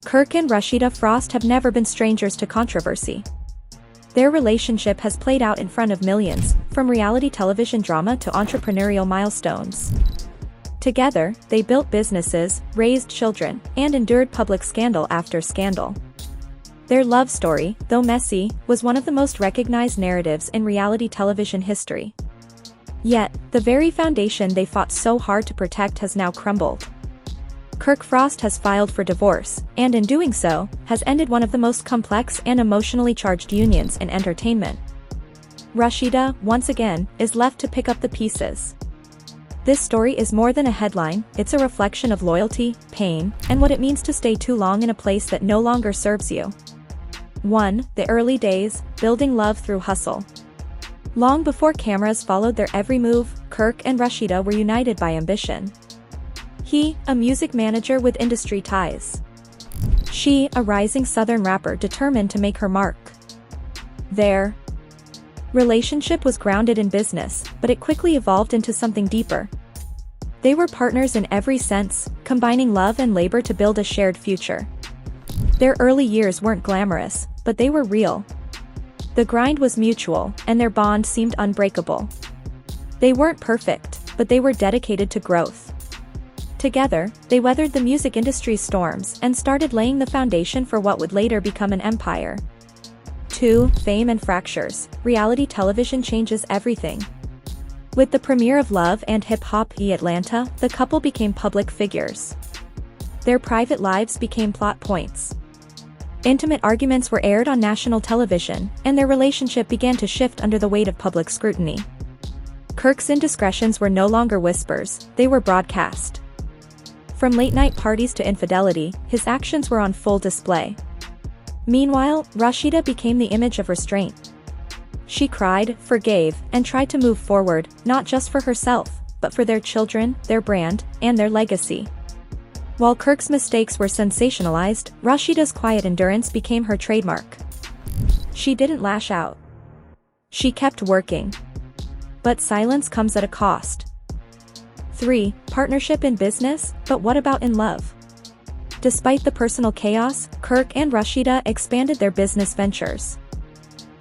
Kirk and Rasheeda Frost have never been strangers to controversy. Their relationship has played out in front of millions, from reality television drama to entrepreneurial milestones. Together, they built businesses, raised children, and endured public scandal after scandal. Their love story, though messy, was one of the most recognized narratives in reality television history. Yet, the very foundation they fought so hard to protect has now crumbled. Kirk Frost has filed for divorce, and in doing so, has ended one of the most complex and emotionally charged unions in entertainment. Rasheeda, once again, is left to pick up the pieces. This story is more than a headline, it's a reflection of loyalty, pain, and what it means to stay too long in a place that no longer serves you. 1. The early days, building love through hustle. Long before cameras followed their every move, Kirk and Rasheeda were united by ambition. He, a music manager with industry ties. She, a rising Southern rapper determined to make her mark. Their relationship was grounded in business, but it quickly evolved into something deeper. They were partners in every sense, combining love and labor to build a shared future. Their early years weren't glamorous, but they were real. The grind was mutual, and their bond seemed unbreakable. They weren't perfect, but they were dedicated to growth. Together, they weathered the music industry's storms and started laying the foundation for what would later become an empire. 2. Fame and fractures. Reality television changes everything. With the premiere of Love and Hip Hop Atlanta, the couple became public figures. Their private lives became plot points. Intimate arguments were aired on national television, and their relationship began to shift under the weight of public scrutiny. Kirk's indiscretions were no longer whispers, they were broadcast. From late-night parties to infidelity, his actions were on full display. Meanwhile, Rasheeda became the image of restraint. She cried, forgave, and tried to move forward, not just for herself, but for their children, their brand, and their legacy. While Kirk's mistakes were sensationalized, Rasheeda's quiet endurance became her trademark. She didn't lash out. She kept working. But silence comes at a cost. 3. Partnership in business, but what about in love? Despite the personal chaos, Kirk and Rasheeda expanded their business ventures.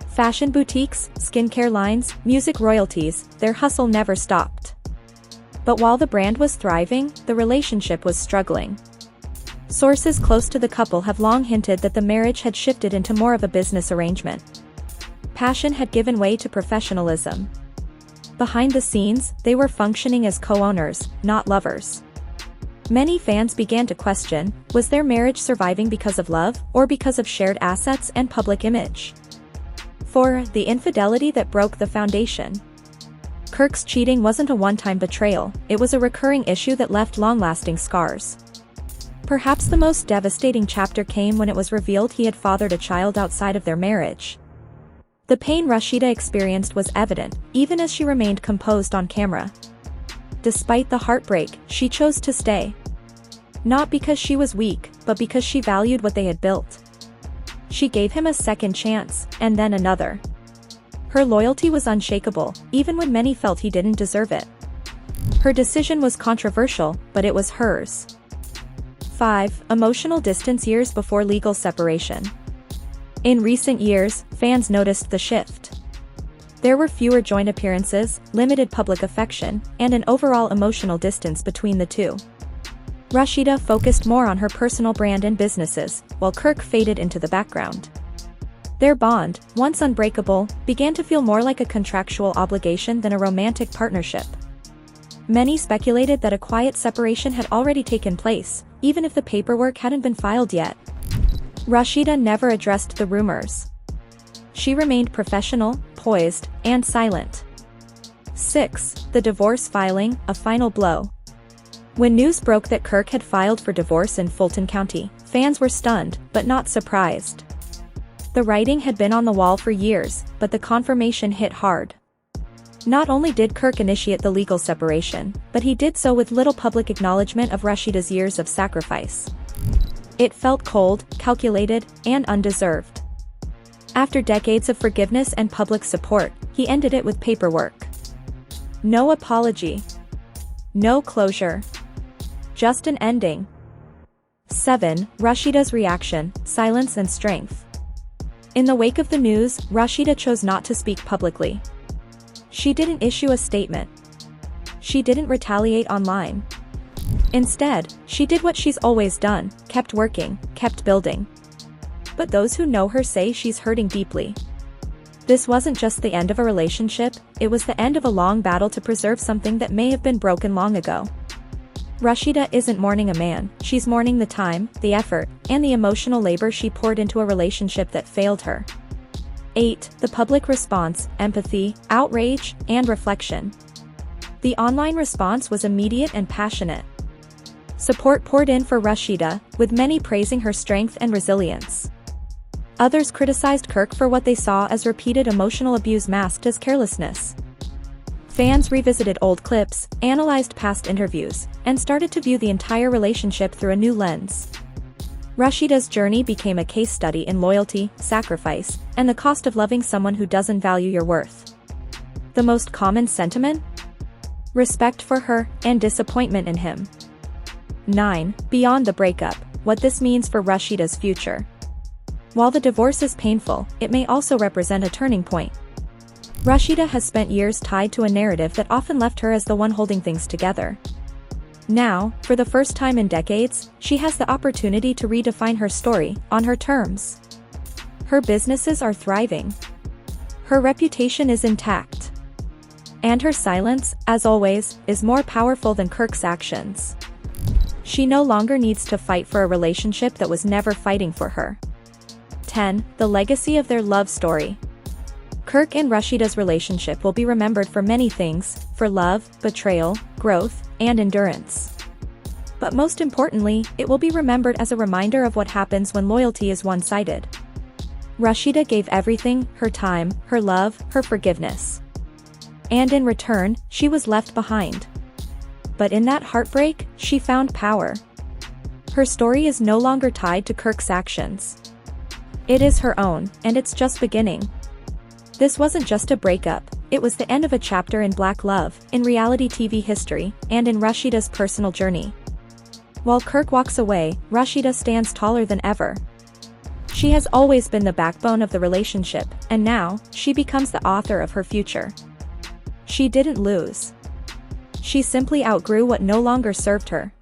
Fashion boutiques, skincare lines, music royalties, their hustle never stopped. But while the brand was thriving, the relationship was struggling. Sources close to the couple have long hinted that the marriage had shifted into more of a business arrangement. Passion had given way to professionalism. Behind the scenes, they were functioning as co-owners, not lovers. Many fans began to question, was their marriage surviving because of love, or because of shared assets and public image? 4. The infidelity that broke the foundation. Kirk's cheating wasn't a one-time betrayal, it was a recurring issue that left long-lasting scars. Perhaps the most devastating chapter came when it was revealed he had fathered a child outside of their marriage. The pain Rasheeda experienced was evident, even as she remained composed on camera. Despite the heartbreak, she chose to stay. Not because she was weak, but because she valued what they had built. She gave him a second chance, and then another. Her loyalty was unshakable, even when many felt he didn't deserve it. Her decision was controversial, but it was hers. 5. Emotional distance years before legal separation. In recent years, fans noticed the shift. There were fewer joint appearances, limited public affection, and an overall emotional distance between the two. Rasheeda focused more on her personal brand and businesses, while Kirk faded into the background. Their bond, once unbreakable, began to feel more like a contractual obligation than a romantic partnership. Many speculated that a quiet separation had already taken place, even if the paperwork hadn't been filed yet. Rasheeda never addressed the rumors. She remained professional, poised, and silent. 6. The divorce filing, a final blow. When news broke that Kirk had filed for divorce in Fulton County, fans were stunned, but not surprised. The writing had been on the wall for years, but the confirmation hit hard. Not only did Kirk initiate the legal separation, but he did so with little public acknowledgement of Rasheeda's years of sacrifice. It felt cold, calculated, and undeserved. After decades of forgiveness and public support, he ended it with paperwork. No apology. No closure. Just an ending. 7. Rasheeda's reaction, silence and strength. In the wake of the news, Rasheeda chose not to speak publicly. She didn't issue a statement. She didn't retaliate online. Instead, she did what she's always done, kept working, kept building. But those who know her say she's hurting deeply. This wasn't just the end of a relationship, it was the end of a long battle to preserve something that may have been broken long ago. Rasheeda isn't mourning a man, she's mourning the time, the effort, and the emotional labor she poured into a relationship that failed her. 8. The public response, empathy, outrage, and reflection. The online response was immediate and passionate. Support poured in for Rasheeda, with many praising her strength and resilience. Others criticized Kirk for what they saw as repeated emotional abuse masked as carelessness. Fans revisited old clips, analyzed past interviews, and started to view the entire relationship through a new lens. Rasheeda's journey became a case study in loyalty, sacrifice, and the cost of loving someone who doesn't value your worth. The most common sentiment? Respect for her, and disappointment in him. 9. Beyond the breakup, what this means for Rasheeda's future. While the divorce is painful, it may also represent a turning point. Rasheeda has spent years tied to a narrative that often left her as the one holding things together. Now, for the first time in decades, she has the opportunity to redefine her story, on her terms. Her businesses are thriving. Her reputation is intact. And her silence, as always, is more powerful than Kirk's actions. She no longer needs to fight for a relationship that was never fighting for her. 10. The legacy of their love story. Kirk and Rasheeda's relationship will be remembered for many things, for love, betrayal, growth, and endurance. But most importantly, it will be remembered as a reminder of what happens when loyalty is one-sided. Rasheeda gave everything, her time, her love, her forgiveness. And in return, she was left behind. But in that heartbreak, she found power. Her story is no longer tied to Kirk's actions. It is her own, and it's just beginning. This wasn't just a breakup, it was the end of a chapter in Black love, in reality TV history, and in Rasheeda's personal journey. While Kirk walks away, Rasheeda stands taller than ever. She has always been the backbone of the relationship, and now, she becomes the author of her future. She didn't lose. She simply outgrew what no longer served her.